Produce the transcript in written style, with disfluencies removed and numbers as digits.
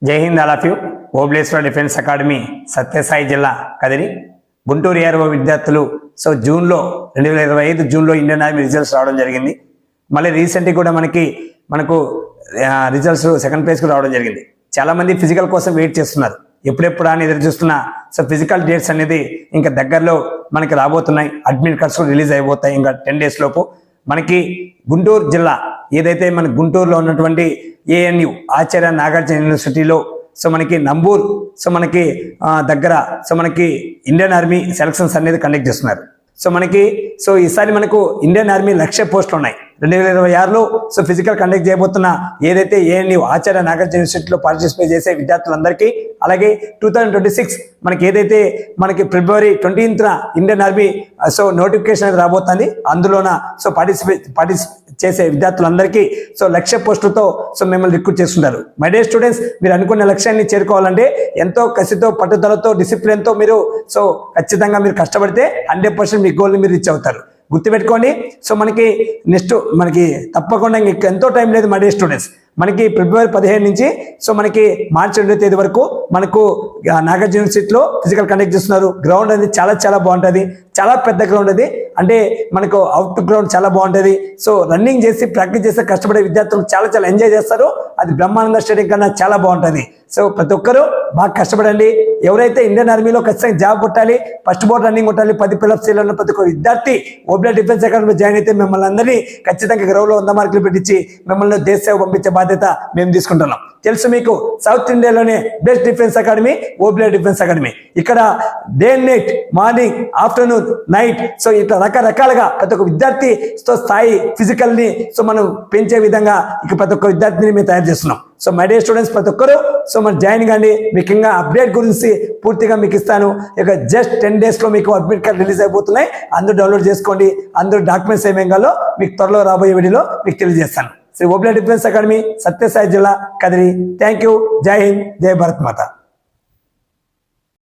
జై Hind all of you. Obleshwara defence academy Satyasai జిల్లా Kadiri Guntur ARO విద్యార్థులు జూన్లో 2025 జూన్లో ఇండియన్ ఆర్మీ రిజల్ట్స్ రావడం జరిగింది. మళ్ళీ రీసెంట్గా కూడా మనకు రిజల్ట్స్ సెకండ్ ప్లేస్కి రావడం జరిగింది. చాలామంది ఫిజికల్ కోసం వెయిట్ చేస్తున్నారు, ఎప్పుడెప్పుడు అని ఎదురు చూస్తున్నా. ఫిజికల్ డేట్స్ అనేది ఇంకా దగ్గరలో మనకి రాబోతున్నాయి. అడ్మిట్ కార్డ్స్ కూడా రిలీజ్ అయిపోతాయి ఇంకా 10 days లోపు. మనకి గుంటూరు జిల్లా ఏదైతే మన గుంటూరులో ఉన్నటువంటి ANU ఆచార్య నాగార్జున యూనివర్సిటీలో మనకి నంబూర్ మనకి దగ్గర మనకి ఇండియన్ ఆర్మీ సెలక్షన్స్ అనేది కండక్ట్ చేస్తున్నారు. ఈసారి మనకు ఇండియన్ ఆర్మీ 1,00,000 పోస్టులు ఉన్నాయి. 2026లో ఫిజికల్ కండక్ట్ చేయబోతున్న ఏదైతే ANU ఆచార్య నాగార్జున యూనివర్సిటీలో పార్టిసిపేట్ చేసే విద్యార్థులందరికీ, అలాగే 2026 మనకి ఏదైతే ఫిబ్రవరి 20th ఇండియన్ ఆర్మీ నోటిఫికేషన్ అనేది రాబోతుంది. అందులోన పార్టిసిపేట్ చేసే విద్యార్థులందరికీ 1,00,000 పోస్టులతో మిమ్మల్ని రిక్రూట్ చేస్తుంటారు. మై డే స్టూడెంట్స్, మీరు అనుకున్న లక్ష్యాన్ని చేరుకోవాలంటే ఎంతో కసితో, పట్టుదలతో, డిసిప్లిన్తో మీరు ఖచ్చితంగా మీరు కష్టపడితే 100% మీ గోల్ని మీరు రీచ్ అవుతారు. గుర్తుపెట్టుకోండి. మనకి తప్పకుండా ఎంతో టైం లేదు. మై డే స్టూడెంట్స్, మనకి ఫిబ్రవరి 15 నుంచి మనకి మార్చి 2వ తేదీ వరకు మనకు నాగార్జున యూనివర్సిటీలో ఫిజికల్ కండక్ట్ చేస్తున్నారు. గ్రౌండ్ అనేది చాలా బాగుంటుంది, చాలా పెద్ద గ్రౌండ్ అది. అంటే మనకు అవుట్ గ్రౌండ్ చాలా బాగుంటుంది. రన్నింగ్ చేసి ప్రాక్టీస్ చేస్తే కష్టపడే విద్యార్థులు చాలా ఎంజాయ్ చేస్తారు. అది బ్రహ్మానంద స్టేడియం కన్నా చాలా బాగుంటుంది. ప్రతి ఒక్కరూ బాగా కష్టపడండి. ఎవరైతే ఇండియన్ ఆర్మీలో ఖచ్చితంగా జాబ్ కొట్టాలి, ఫస్ట్ బోర్డ్ రన్నింగ్ కొట్టాలి, 10 పిల్లప్స్ చేయాలన్న ప్రతి ఒక్క విద్యార్థి ఓబ్లా డిఫెన్స్ అకాడమీ జాయిన్ అయితే మిమ్మల్ని అందరినీ ఖచ్చితంగా గ్రౌండ్లో 100 మార్కులు పెట్టించి మిమ్మల్ని దేశ సేవ పంపించే బాధ్యత మేము తీసుకుంటున్నాం. తెలుసు మీకు, సౌత్ ఇండియాలోనే బెస్ట్ డిఫెన్స్ అకాడమీ ఓబ్లా డిఫెన్స్ అకాడమీ. ఇక్కడ day and night, morning, afternoon, night ఇట్లా రకరకాలుగా ప్రతి ఒక్క విద్యార్థి స్థాయి ఫిజికల్ని మనం పెంచే విధంగా ఇక ప్రతి ఒక్క విద్యార్థిని మేము తయారు చేస్తున్నాం. మై డే స్టూడెంట్స్ ప్రతి ఒక్కరు మరి జాయిన్ కానీ మీకు ఇంకా అప్డేట్ గురించి పూర్తిగా మీకు ఇస్తాను. ఇక జస్ట్ 10 days లో మీకు అడ్మిట్ కార్డ్ రిలీజ్ అయిపోతున్నాయి. అందరూ డౌన్లోడ్ చేసుకోండి. అందరూ డాక్యుమెంట్స్ ఏమేం కావాలో మీకు త్వరలో రాబోయే వీడియోలో మీకు తెలియజేస్తాను. శ్రీ ఓబ్లా డిఫెన్స్ అకాడమీ, సత్యసాయి జిల్లా, కదిరి. Thank you. జై హింద్, జై భారత్ మాత.